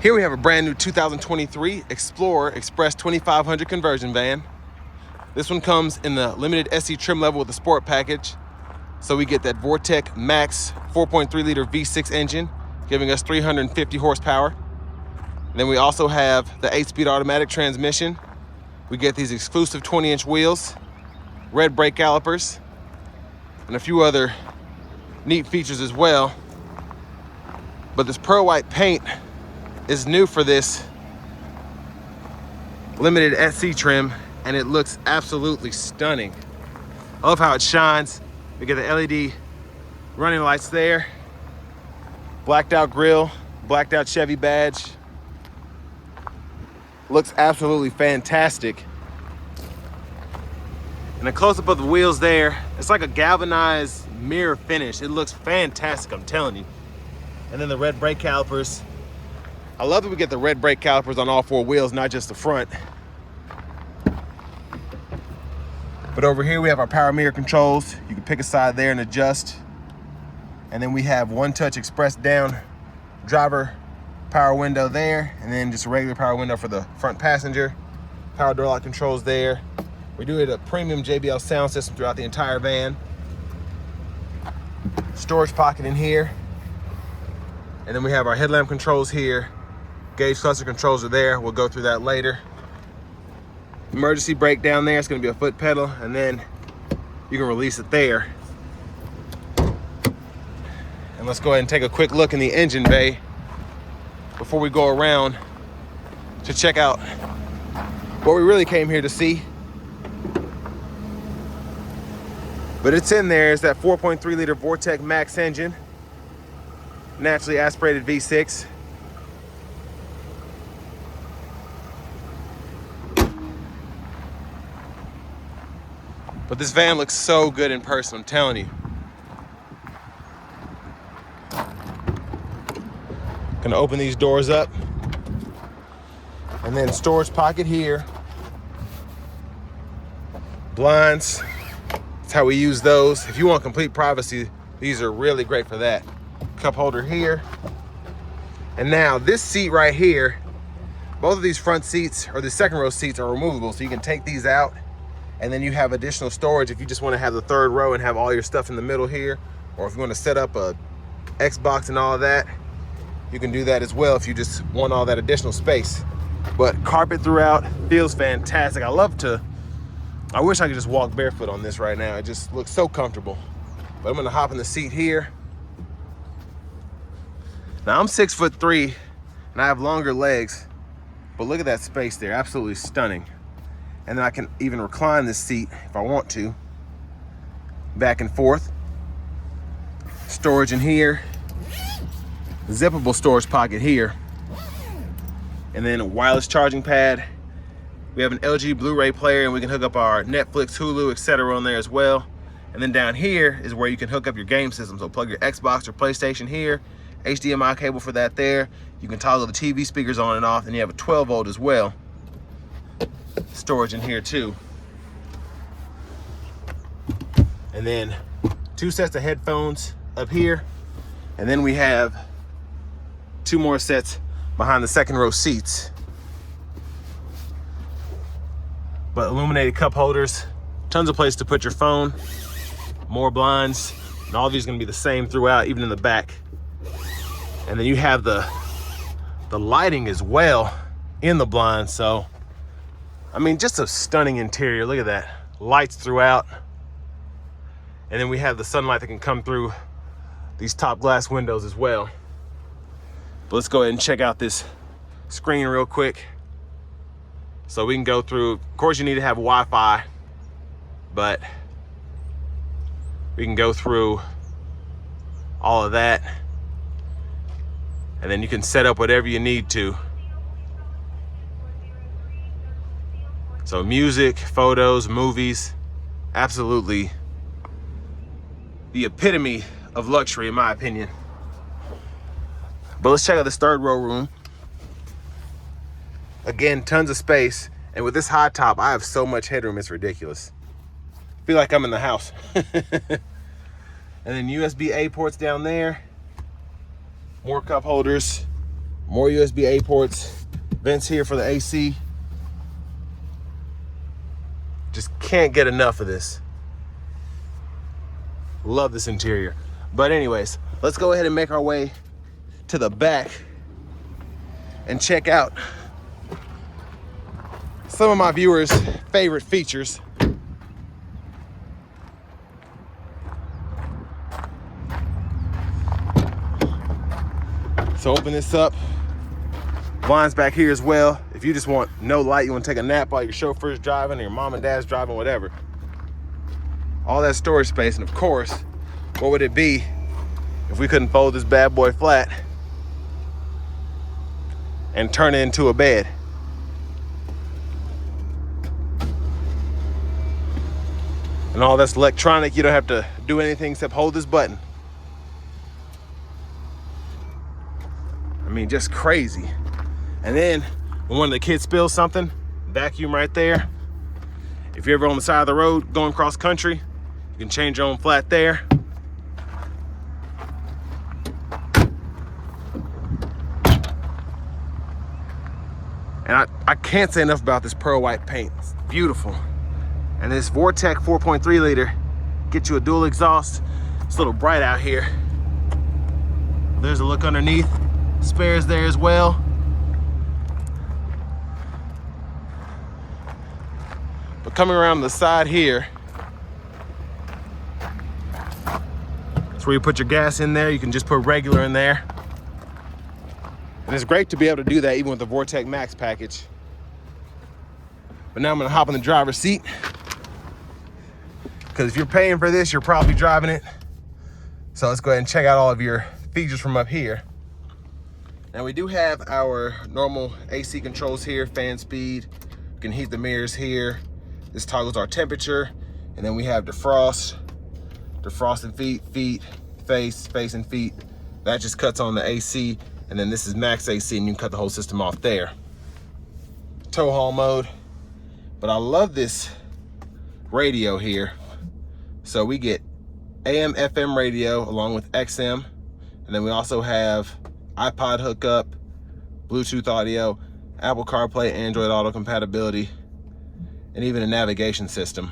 Here we have a brand new 2023 Explorer Express 2500 conversion van. This one comes in the limited SE trim level with the sport package. So we get that Vortec Max 4.3 liter V6 engine, giving us 350 horsepower. And then we also have the 8-speed automatic transmission. We get these exclusive 20-inch wheels, red brake calipers, and a few other neat features as well. But this pearl white paint is new for this limited SE trim, and it looks absolutely stunning. I love how it shines. We get the LED running lights there, blacked out grille, blacked out Chevy badge. Looks absolutely fantastic. And a close-up of the wheels there, it's like a galvanized mirror finish. It looks fantastic, I'm telling you. And then the red brake calipers. I love that we get the red brake calipers on all four wheels, not just the front. But over here we have our power mirror controls. You can pick a side there and adjust. And then we have one-touch express down driver power window there, and then just a regular power window for the front passenger. Power door lock controls there. We do it a premium JBL sound system throughout the entire van. Storage pocket in here. And then we have our headlamp controls here. Gauge cluster controls are there. We'll go through that later. Emergency brake down there. It's going to be a foot pedal, and then you can release it there. And let's go ahead and take a quick look in the engine bay before we go around to check out what we really came here to see. But it's in there. It's that 4.3 liter Vortec Max engine, naturally aspirated V6. But this van looks so good in person, I'm telling you. Gonna open these doors up. And then storage pocket here. Blinds, that's how we use those. If you want complete privacy, these are really great for that. Cup holder here. And now this seat right here, both of these front seats, or the second row seats, are removable, so you can take these out. And then you have additional storage if you just want to have the third row and have all your stuff in the middle here, or if you want to set up a Xbox and all of that, you can do that as well if you just want all that additional space. But carpet throughout, feels fantastic. I wish I could just walk barefoot on this right now. It just looks so comfortable. But I'm gonna hop in the seat here. Now I'm 6'3" and I have longer legs, but look at that space there, absolutely stunning. And then I can even recline this seat if I want to, back and forth. Storage in here, zippable storage pocket here, and then a wireless charging pad. We have an LG Blu-ray player, and we can hook up our Netflix, Hulu, etc. on there as well. And then down here is where you can hook up your game system. So plug your Xbox or PlayStation here, HDMI cable for that there. You can toggle the TV speakers on and off, and you have a 12 volt as well. Storage in here too. And then 2 sets of headphones up here. And then we have 2 more sets behind the second row seats. But illuminated cup holders, tons of place to put your phone, more blinds, and all of these are gonna be the same throughout, even in the back. And then you have the lighting as well in the blinds. So, I mean, just a stunning interior. Look at that, lights throughout. And then we have the sunlight that can come through these top glass windows as well. But let's go ahead and check out this screen real quick. So we can go through, of course you need to have Wi-Fi, but we can go through all of that. And then you can set up whatever you need to. So music, photos, movies, absolutely the epitome of luxury in my opinion. But let's check out this third row room. Again, tons of space. And with this high top, I have so much headroom, it's ridiculous. I feel like I'm in the house. And then USB-A ports down there. More cup holders, More USB-A ports, vents here for the AC. Just can't get enough of this. Love this interior. But anyways, let's go ahead and make our way to the back and check out some of my viewers' favorite features. So open this up. Blinds back here as well. If you just want no light, you want to take a nap while your chauffeur's driving or your mom and dad's driving, whatever. All that storage space. And of course, what would it be if we couldn't fold this bad boy flat and turn it into a bed? And all that's electronic. You don't have to do anything except hold this button. I mean, just crazy. And then when one of the kids spills something, vacuum right there. If you're ever on the side of the road going cross country, you can change your own flat there. And I can't say enough about this pearl white paint. It's beautiful. And this Vortec 4.3 liter gets you a dual exhaust. It's a little bright out here. There's a look underneath. Spares there as well. But coming around the side here, that's where you put your gas in there. You can just put regular in there. And it's great to be able to do that even with the Vortec Max package. But now I'm gonna hop in the driver's seat, because if you're paying for this, you're probably driving it. So let's go ahead and check out all of your features from up here. Now we do have our normal AC controls here, fan speed. You can heat the mirrors here. This toggles our temperature. And then we have defrost and feet, face and feet. That just cuts on the AC. And then this is max AC, and you can cut the whole system off there. Tow haul mode. But I love this radio here. So we get AM, FM radio along with XM. And then we also have iPod hookup, Bluetooth audio, Apple CarPlay, Android Auto compatibility, and even a navigation system.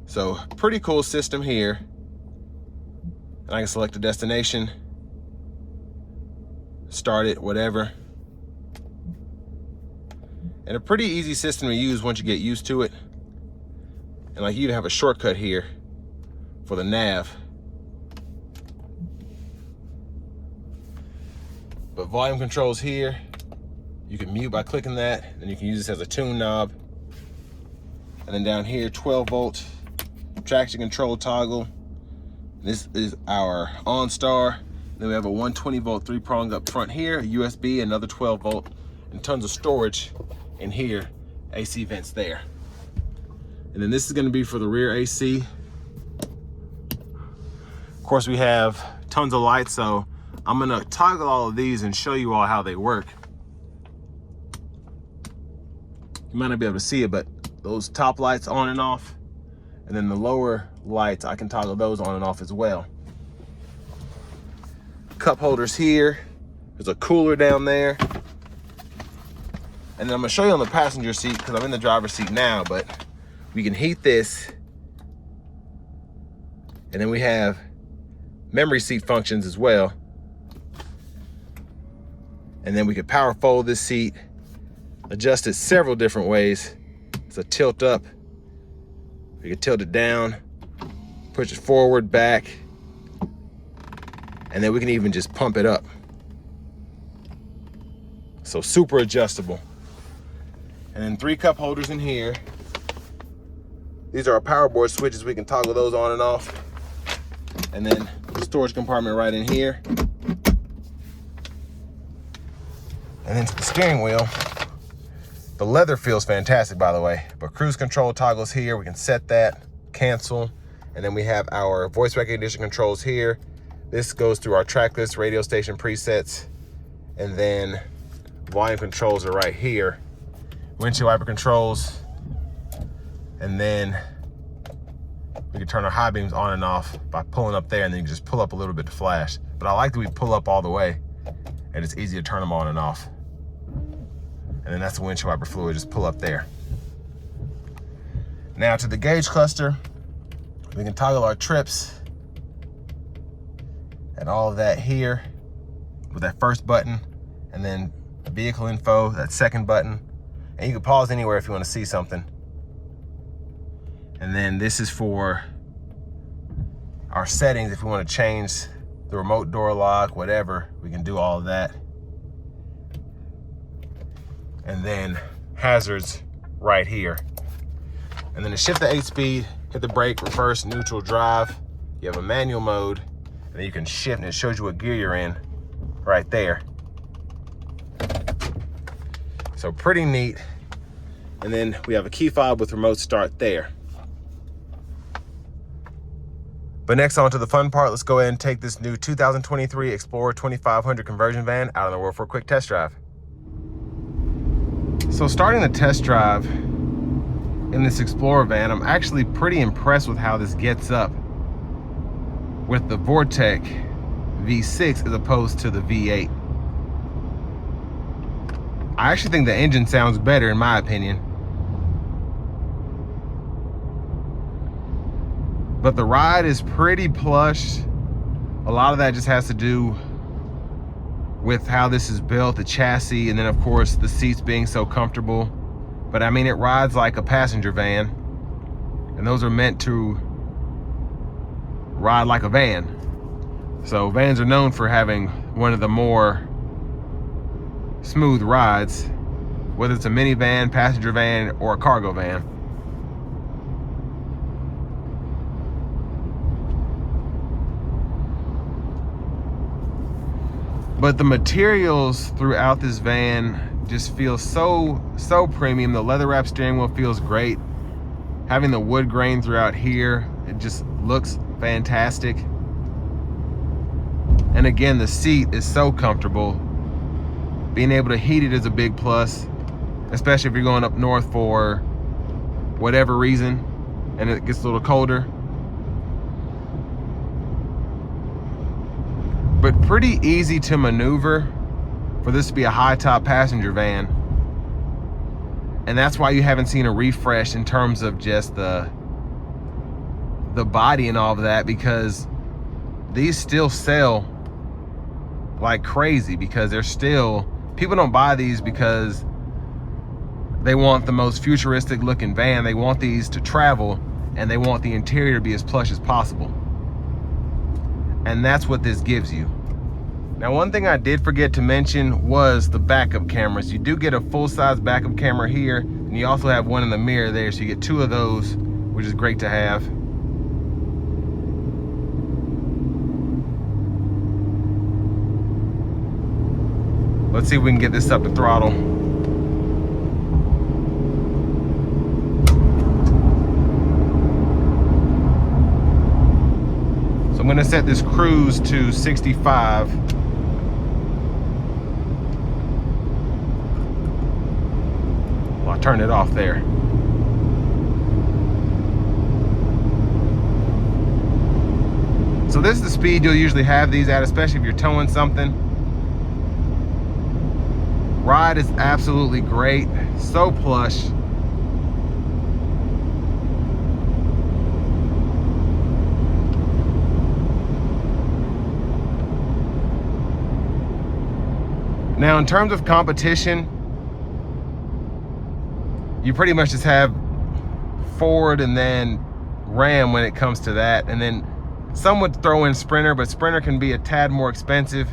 So pretty cool system here. And I can select a destination, start it, whatever. And a pretty easy system to use once you get used to it. And like, you even have a shortcut here for the nav. But volume controls here. You can mute by clicking that. Then you can use this as a tune knob. And then down here, 12 volt traction control toggle. This is our OnStar. Then we have a 120 volt 3-prong up front here, a USB, another 12 volt, and tons of storage in here, AC vents there. And then this is gonna be for the rear AC. Of course, we have tons of lights, so I'm gonna toggle all of these and show you all how they work. You might not be able to see it, but those top lights on and off, and then the lower lights, I can toggle those on and off as well. Cup holders here. There's a cooler down there. And then I'm gonna show you on the passenger seat, because I'm in the driver's seat now, but we can heat this. And then we have memory seat functions as well. And then we can power fold this seat, adjust it several different ways. It's a tilt up. You can tilt it down, push it forward, back, and then we can even just pump it up. So super adjustable. And then 3 cup holders in here. These are our power board switches. We can toggle those on and off. And then the storage compartment right in here. And then to the steering wheel. The leather feels fantastic, by the way, but cruise control toggles here. We can set that, cancel. And then we have our voice recognition controls here. This goes through our track list, radio station presets. And then volume controls are right here. Windshield wiper controls. And then we can turn our high beams on and off by pulling up there, and then you can just pull up a little bit to flash. But I like that we pull up all the way. and it's easy to turn them on and off. And then that's the windshield wiper fluid, just pull up there. Now to the gauge cluster, we can toggle our trips and all of that here with that first button, and then the vehicle info, that second button. And you can pause anywhere if you want to see something. And then this is for our settings. If we want to change the remote door lock, whatever, we can do all of that. And then hazards right here. And then to shift the 8-speed, hit the brake, reverse, neutral, drive. You have a manual mode, and then you can shift and it shows you what gear you're in right there. So pretty neat. And then we have a key fob with remote start there. But next, on to the fun part. Let's go ahead and take this new 2023 Explorer 2500 conversion van out on the road for a quick test drive. So starting the test drive in this Explorer van, I'm actually pretty impressed with how this gets up with the Vortec V6 as opposed to the V8. I actually think the engine sounds better in my opinion. But the ride is pretty plush. A lot of that just has to do with how this is built, the chassis, and then of course the seats being so comfortable. But I mean, it rides like a passenger van, and those are meant to ride like a van. So vans are known for having one of the more smooth rides, whether it's a minivan, passenger van, or a cargo van. But the materials throughout this van just feel so premium. The leather wrap steering wheel feels great. Having the wood grain throughout here, it just looks fantastic. And again, the seat is so comfortable. Being able to heat it is a big plus, especially if you're going up north for whatever reason and it gets a little colder. But pretty easy to maneuver for this to be a high top passenger van. And that's why you haven't seen a refresh in terms of just the body and all of that, because these still sell like crazy, because they're still, people don't buy these because they want the most futuristic looking van. They want these to travel, and they want the interior to be as plush as possible. And that's what this gives you. Now, one thing I did forget to mention was the backup cameras. You do get a full-size backup camera here, and you also have one in the mirror there, so you get two of those, which is great to have. Let's see if we can get this up to throttle. So I'm gonna set this cruise to 65. Well, I turned it off there. So this is the speed you'll usually have these at, especially if you're towing something. Ride is absolutely great, so plush. Now, in terms of competition, you pretty much just have Ford and then Ram when it comes to that. And then some would throw in Sprinter, but Sprinter can be a tad more expensive.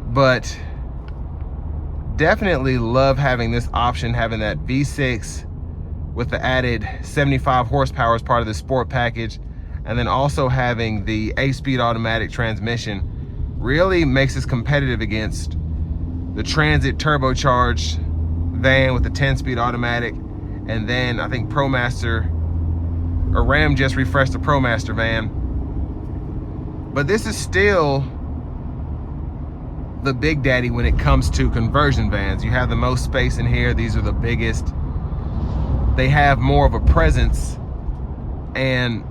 But definitely love having this option, having that V6 with the added 75 horsepower as part of the sport package. And then also having the 8-speed automatic transmission really makes this competitive against the Transit turbocharged van with the 10-speed automatic. And then I think ProMaster, or Ram just refreshed the ProMaster van. But this is still the big daddy when it comes to conversion vans. You have the most space in here. These are the biggest. They have more of a presence. And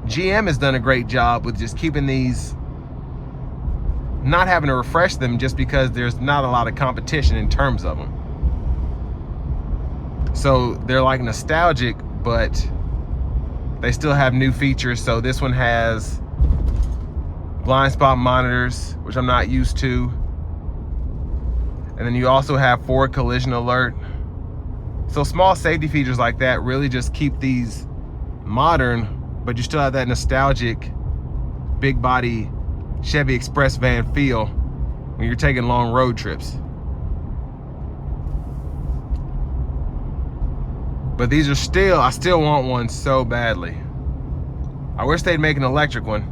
GM has done a great job with just keeping these not having to refresh them just because there's not a lot of competition in terms of them. So they're like nostalgic, but they still have new features. So this one has blind spot monitors, which I'm not used to. And then you also have forward collision alert. So small safety features like that really just keep these modern, but you still have that nostalgic big body Chevy Express van feel when you're taking long road trips. But these are still, I still want one so badly. I wish they'd make an electric one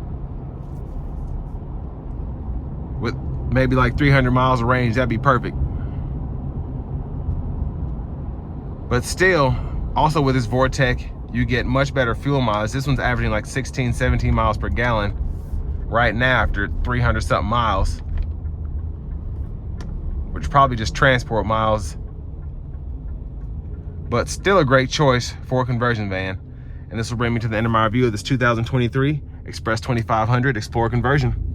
with maybe like 300 miles of range. That'd be perfect. But still, also with this Vortec, you get much better fuel mileage. This one's averaging like 16, 17 miles per gallon right now after 300 something miles, which is probably just transport miles. But still a great choice for a conversion van. And this will bring me to the end of my review of this 2023 Express 2500 Explorer conversion.